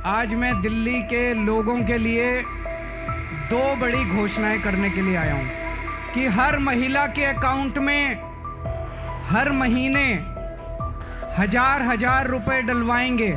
आज मैं दिल्ली के लोगों के लिए दो बड़ी घोषणाएं करने के लिए आया हूं कि हर महिला के अकाउंट में हर महीने हजार रुपए डलवाएंगे।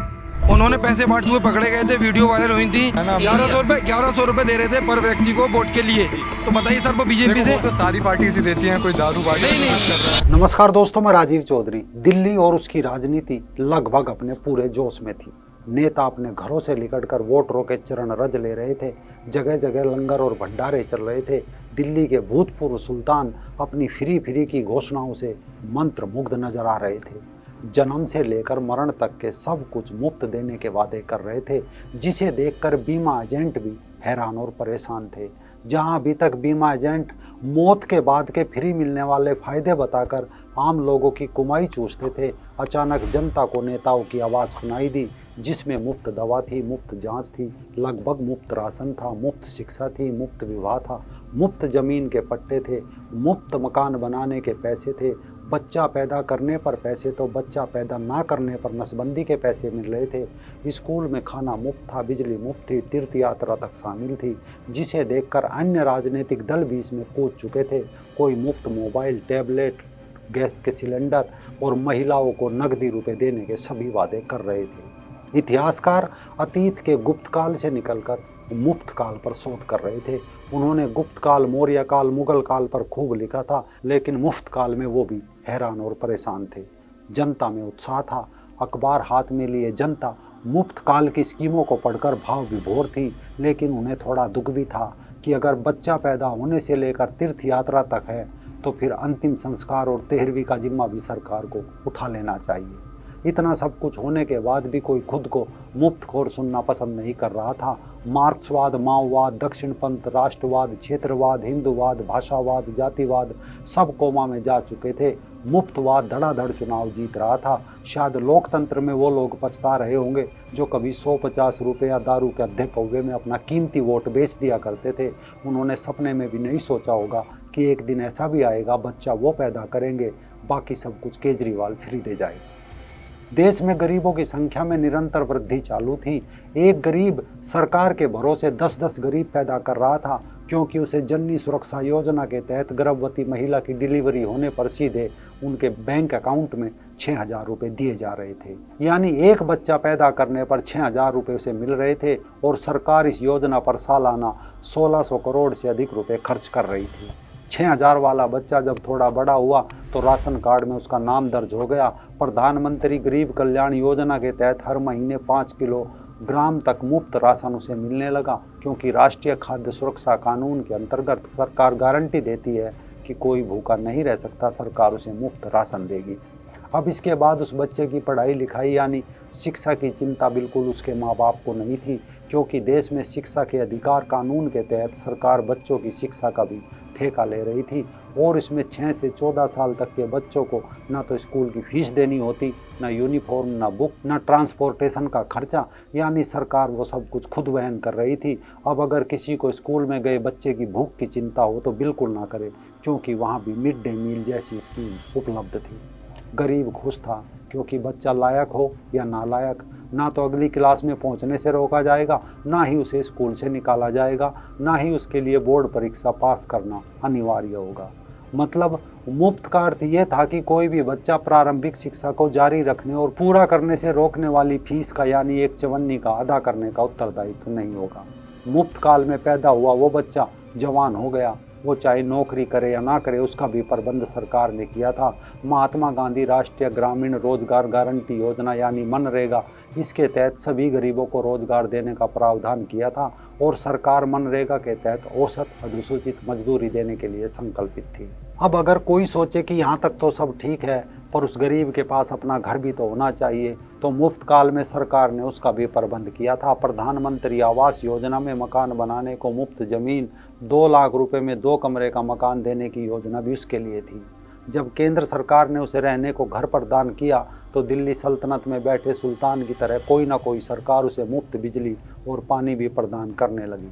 उन्होंने पैसे बांटते हुए पकड़े गए थे, वीडियो वायरल हुई थी। 1100 रुपए दे रहे थे पर व्यक्ति को वोट के लिए। तो बताइए सर, वो बीजेपी से तो सारी पार्टी से देती हैं, कोई दारू पार्टी नहीं। नमस्कार दोस्तों, मैं राजीव चौधरी। दिल्ली और उसकी राजनीति लगभग अपने पूरे जोश में थी। नेता अपने घरों से निकलकर वोटरों के चरण रज ले रहे थे। जगह जगह लंगर और भंडारे चल रहे थे। दिल्ली के भूतपूर्व सुल्तान अपनी फ्री की घोषणाओं से मंत्र मुग्ध नजर आ रहे थे। जन्म से लेकर मरण तक के सब कुछ मुफ्त देने के वादे कर रहे थे, जिसे देखकर बीमा एजेंट भी हैरान और परेशान थे। जहां अभी तक बीमा एजेंट मौत के बाद के फ्री मिलने वाले फायदे बताकर आम लोगों की कमाई चूसते थे, अचानक जनता को नेताओं की आवाज़ सुनाई दी, जिसमें मुफ्त दवा थी, मुफ्त जांच थी, लगभग मुफ्त राशन था, मुफ्त शिक्षा थी, मुफ्त विवाह था, मुफ्त जमीन के पट्टे थे, मुफ्त मकान बनाने के पैसे थे, बच्चा पैदा करने पर पैसे तो बच्चा पैदा ना करने पर नसबंदी के पैसे मिल रहे थे। स्कूल में खाना मुफ्त था, बिजली मुफ्त थी, तीर्थ यात्रा तक शामिल थी, जिसे देखकर अन्य राजनीतिक दल भी इसमें कूद चुके थे। कोई मुफ्त मोबाइल, टैबलेट, गैस के सिलेंडर और महिलाओं को नकदी रुपए देने के सभी वादे कर रहे थे। इतिहासकार अतीत के गुप्त काल से निकलकर मुफ्त काल पर शोध कर रहे थे। उन्होंने गुप्त काल, मौर्य काल, मुगल काल पर खूब लिखा था, लेकिन मुफ्त काल में वो भी हैरान और परेशान थे। जनता में उत्साह था। अखबार हाथ में लिए जनता मुफ्त काल की स्कीमों को पढ़कर भाव विभोर थी, लेकिन उन्हें थोड़ा दुख भी था कि अगर बच्चा पैदा होने से लेकर तीर्थ यात्रा तक है तो फिर अंतिम संस्कार और 13वीं का जिम्मा भी सरकार को उठा लेना चाहिए। इतना सब कुछ होने के बाद भी कोई खुद को मुफ्तखोर सुनना पसंद नहीं कर रहा था। मार्क्सवाद, माओवाद, दक्षिणपंथ, राष्ट्रवाद, क्षेत्रवाद, हिंदूवाद, भाषावाद, जातिवाद सब कोमा में जा चुके थे। मुफ्तवाद धड़ाधड़ चुनाव जीत रहा था। शायद लोकतंत्र में वो लोग पछता रहे होंगे जो कभी 150 रुपये या दारू के अद्धे पौवे में अपना कीमती वोट बेच दिया करते थे। उन्होंने सपने में भी नहीं सोचा होगा कि एक दिन ऐसा भी आएगा, बच्चा वो पैदा करेंगे, बाकी सब कुछ केजरीवाल फ्री दे जाएगा। देश में गरीबों की संख्या में निरंतर वृद्धि चालू थी। एक गरीब सरकार के भरोसे 10-10 गरीब पैदा कर रहा था, क्योंकि उसे जननी सुरक्षा योजना के तहत गर्भवती महिला की डिलीवरी होने पर सीधे उनके बैंक अकाउंट में 6,000 रुपये दिए जा रहे थे। यानी एक बच्चा पैदा करने पर 6,000 रुपये उसे मिल रहे थे, और सरकार इस योजना पर सालाना 1600 करोड़ से अधिक रुपए खर्च कर रही थी। 6,000 वाला बच्चा जब थोड़ा बड़ा हुआ तो राशन कार्ड में उसका नाम दर्ज हो गया। प्रधानमंत्री गरीब कल्याण योजना के तहत हर महीने 5 किलोग्राम तक मुफ्त राशन उसे मिलने लगा, क्योंकि राष्ट्रीय खाद्य सुरक्षा कानून के अंतर्गत सरकार गारंटी देती है कि कोई भूखा नहीं रह सकता, सरकार उसे मुफ्त राशन देगी। अब इसके बाद उस बच्चे की पढ़ाई लिखाई यानी शिक्षा की चिंता बिल्कुल उसके माँ बाप को नहीं थी, क्योंकि देश में शिक्षा के अधिकार कानून के तहत सरकार बच्चों की शिक्षा का भी ठेका ले रही थी, और इसमें 6 से 14 साल तक के बच्चों को ना तो स्कूल की फीस देनी होती, ना यूनिफॉर्म, ना बुक, ना ट्रांसपोर्टेशन का खर्चा, यानी सरकार वो सब कुछ खुद वहन कर रही थी। अब अगर किसी को स्कूल में गए बच्चे की भूख की चिंता हो तो बिल्कुल ना करे, क्योंकि वहाँ भी मिड डे मील जैसी स्कीम उपलब्ध थी। गरीब खुश था, क्योंकि बच्चा लायक हो या नालायक, ना तो अगली क्लास में पहुंचने से रोका जाएगा, ना ही उसे स्कूल से निकाला जाएगा, ना ही उसके लिए बोर्ड परीक्षा पास करना अनिवार्य होगा। मतलब मुफ्त का अर्थ ये था कि कोई भी बच्चा प्रारंभिक शिक्षा को जारी रखने और पूरा करने से रोकने वाली फीस का यानी एक चवन्नी का अदा करने का उत्तरदायित्व नहीं होगा। मुफ्त काल में पैदा हुआ वो बच्चा जवान हो गया, वो चाहे नौकरी करे या ना करे, उसका भी प्रबंध सरकार ने किया था। महात्मा गांधी राष्ट्रीय ग्रामीण रोजगार गारंटी योजना यानी मनरेगा, इसके तहत सभी गरीबों को रोजगार देने का प्रावधान किया था, और सरकार मनरेगा के तहत औसत अनुसूचित मजदूरी देने के लिए संकल्पित थी। अब अगर कोई सोचे कि यहाँ तक तो सब ठीक है, पर उस गरीब के पास अपना घर भी तो होना चाहिए, तो मुफ्त काल में सरकार ने उसका भी प्रबंध किया था। प्रधानमंत्री आवास योजना में मकान बनाने को मुफ्त जमीन, 2 लाख रुपए में 2 कमरे का मकान देने की योजना भी उसके लिए थी। जब केंद्र सरकार ने उसे रहने को घर प्रदान किया तो दिल्ली सल्तनत में बैठे सुल्तान की तरह कोई ना कोई सरकार उसे मुफ्त बिजली और पानी भी प्रदान करने लगी।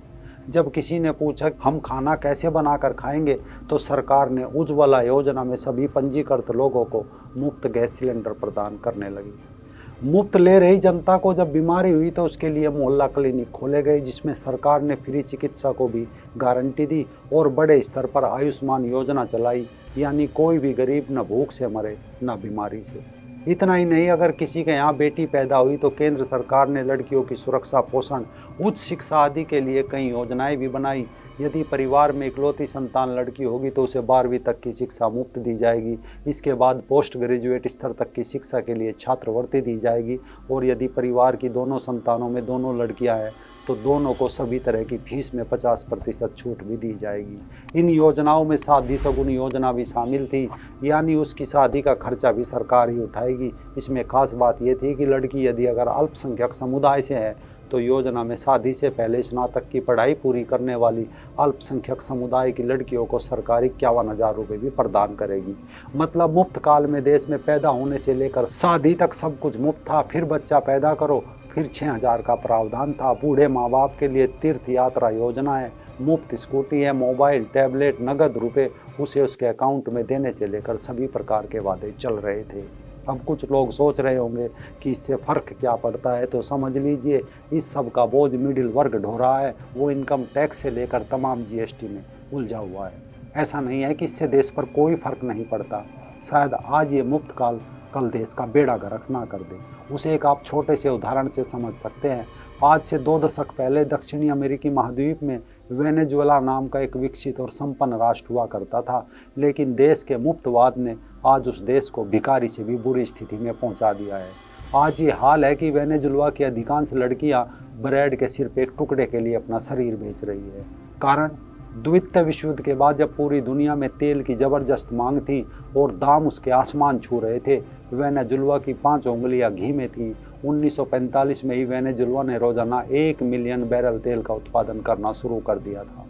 जब किसी ने पूछा हम खाना कैसे बनाकर खाएंगे, तो सरकार ने उज्ज्वला योजना में सभी पंजीकृत लोगों को मुफ्त गैस सिलेंडर प्रदान करने लगी। मुफ्त ले रही जनता को जब बीमारी हुई तो उसके लिए मोहल्ला क्लिनिक खोले गए, जिसमें सरकार ने फ्री चिकित्सा को भी गारंटी दी और बड़े स्तर पर आयुष्मान योजना चलाई, यानी कोई भी गरीब न भूख से मरे न बीमारी से। इतना ही नहीं, अगर किसी के यहाँ बेटी पैदा हुई तो केंद्र सरकार ने लड़कियों की सुरक्षा, पोषण, उच्च शिक्षा आदि के लिए कई योजनाएं भी बनाई। यदि परिवार में इकलौती संतान लड़की होगी तो उसे 12वीं तक की शिक्षा मुफ्त दी जाएगी। इसके बाद पोस्ट ग्रेजुएट स्तर तक की शिक्षा के लिए छात्रवृत्ति दी जाएगी। और यदि परिवार की दोनों संतानों में दोनों लड़कियां हैं तो दोनों को सभी तरह की फीस में 50% छूट भी दी जाएगी। इन योजनाओं में शादी सगुन योजना भी शामिल थी, यानी उसकी शादी का खर्चा भी सरकार ही उठाएगी। इसमें खास बात यह थी कि लड़की यदि अगर अल्पसंख्यक समुदाय से है तो योजना में शादी से पहले स्नातक की पढ़ाई पूरी करने वाली अल्पसंख्यक समुदाय की लड़कियों को सरकार 51,000 रुपये भी प्रदान करेगी। मतलब मुफ्त काल में देश में पैदा होने से लेकर शादी तक सब कुछ मुफ्त था। फिर बच्चा पैदा करो, फिर 6,000 का प्रावधान था। बूढ़े माँ बाप के लिए तीर्थ यात्रा योजना है, मुफ्त स्कूटी है, मोबाइल, टैबलेट, नगद रुपए उसे उसके अकाउंट में देने से लेकर सभी प्रकार के वादे चल रहे थे। अब कुछ लोग सोच रहे होंगे कि इससे फ़र्क क्या पड़ता है, तो समझ लीजिए इस सब का बोझ मिडिल वर्ग ढो रहा है। वो इनकम टैक्स से लेकर तमाम GST में उलझा हुआ है। ऐसा नहीं है कि इससे देश पर कोई फ़र्क नहीं पड़ता। शायद आज ये मुफ्त काल कल देश का बेड़ा गर्क ना कर दे। उसे एक आप छोटे से उदाहरण से समझ सकते हैं। आज से 2 दशक पहले दक्षिणी अमेरिकी महाद्वीप में वेनेजुएला नाम का एक विकसित और संपन्न राष्ट्र हुआ करता था, लेकिन देश के मुफ्तवाद ने आज उस देश को भिखारी से भी बुरी स्थिति में पहुंचा दिया है। आज ये हाल है कि वेनेजुएला की अधिकांश लड़कियां ब्रेड के सिर्फ एक टुकड़े के लिए अपना शरीर बेच रही है। कारण द्वितीय विश्व युद्ध के बाद जब पूरी दुनिया में तेल की ज़बरदस्त मांग थी और दाम उसके आसमान छू रहे थे, वेनेजुएला की 5 उंगलियां घी में थी। 1945 में ही वेनेजुएला ने रोजाना 1 मिलियन बैरल तेल का उत्पादन करना शुरू कर दिया था।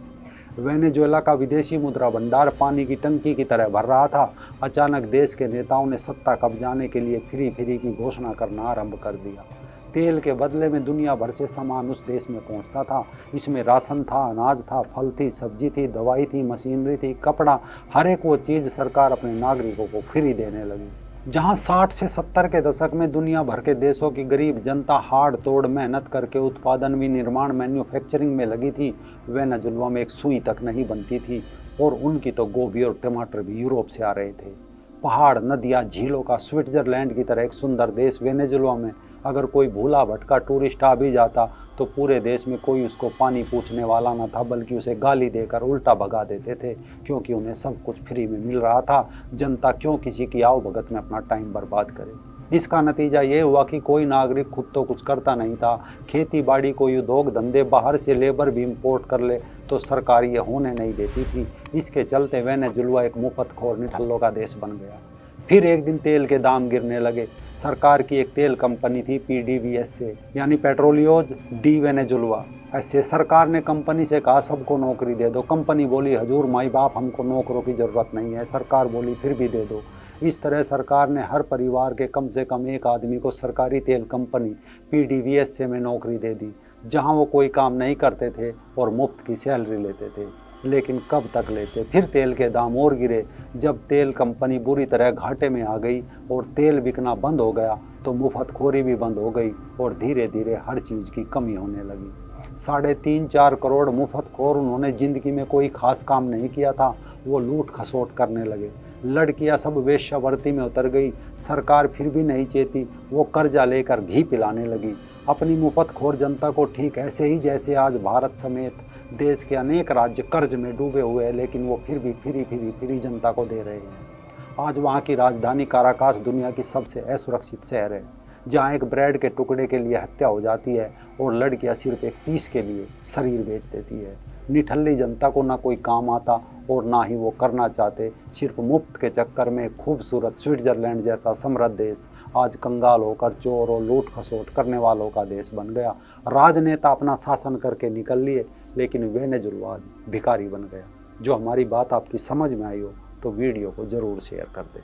वेनेजुएला का विदेशी मुद्रा भंडार पानी की टंकी की तरह भर रहा था। अचानक देश के नेताओं ने सत्ता कब्जाने के लिए फ्री की घोषणा करना आरंभ कर दिया। तेल के बदले में दुनिया भर से सामान उस देश में पहुंचता था। इसमें राशन था, अनाज था, फल थी, सब्जी थी, दवाई थी, मशीनरी थी, कपड़ा, हर एक वो चीज़ सरकार अपने नागरिकों को फ्री देने लगी। जहां 60 से 70 के दशक में दुनिया भर के देशों की गरीब जनता हाड़ तोड़ मेहनत करके उत्पादन विनिर्माण मैन्युफैक्चरिंग में लगी थी, वेनेजुएला में एक सुई तक नहीं बनती थी और उनकी तो गोभी और टमाटर भी यूरोप से आ रहे थे। पहाड़, नदियाँ, झीलों का स्विट्जरलैंड की तरह एक सुंदर देश वेनेजुएला में अगर कोई भूला भटका टूरिस्ट आ भी जाता तो पूरे देश में कोई उसको पानी पूछने वाला न था, बल्कि उसे गाली देकर उल्टा भगा देते थे, क्योंकि उन्हें सब कुछ फ्री में मिल रहा था। जनता क्यों किसी की आओ भगत में अपना टाइम बर्बाद करे। इसका नतीजा ये हुआ कि कोई नागरिक खुद तो कुछ करता नहीं था। खेती बाड़ी, कोई उद्योग धंधे, बाहर से लेबर भी इम्पोर्ट कर ले तो सरकार ये होने नहीं देती थी। इसके चलते वेनेजुएला एक मुफ्तखोर निठल्लों का देश बन गया। फिर एक दिन तेल के दाम गिरने लगे। सरकार की एक तेल कंपनी थी PDVSA यानी पेट्रोलियोज डी वेनेजुएला। ऐसे सरकार ने कंपनी से कहा सबको नौकरी दे दो। कंपनी बोली हजूर माई बाप हमको नौकरों की ज़रूरत नहीं है। सरकार बोली फिर भी दे दो। इस तरह सरकार ने हर परिवार के कम से कम एक आदमी को सरकारी तेल कंपनी PDVSA में नौकरी दे दी, जहां वो कोई काम नहीं करते थे और मुफ्त की सैलरी लेते थे। लेकिन कब तक लेते? फिर तेल के दाम और गिरे। जब तेल कंपनी बुरी तरह घाटे में आ गई और तेल बिकना बंद हो गया तो मुफ्तखोरी भी बंद हो गई और धीरे धीरे हर चीज़ की कमी होने लगी। 3.5-4 करोड़ मुफ्तखोर, उन्होंने ज़िंदगी में कोई खास काम नहीं किया था, वो लूट खसोट करने लगे। लड़कियां सब वेश्यावृत्ति में उतर गई। सरकार फिर भी नहीं चेती, वो कर्जा लेकर घी पिलाने लगी अपनी मुफ्तखोर जनता को, ठीक ऐसे ही जैसे आज भारत समेत देश के अनेक राज्य कर्ज में डूबे हुए हैं, लेकिन वो फिर भी फ्री जनता को दे रहे हैं। आज वहाँ की राजधानी काराकास दुनिया की सबसे असुरक्षित शहर है, जहाँ एक ब्रेड के टुकड़े के लिए हत्या हो जाती है और लड़कियाँ सिर्फ एक पीस के लिए शरीर बेच देती है। निठल्ली जनता को ना कोई काम आता और ना ही वो करना चाहते। सिर्फ मुफ्त के चक्कर में खूबसूरत स्विट्जरलैंड जैसा समृद्ध देश आज कंगाल होकर चोर और लूट खसोट करने वालों का देश बन गया। राजनेता अपना शासन करके निकल लिए, लेकिन वेनेजुएला भिखारी बन गया। जो हमारी बात आपकी समझ में आई हो तो वीडियो को ज़रूर शेयर कर दें।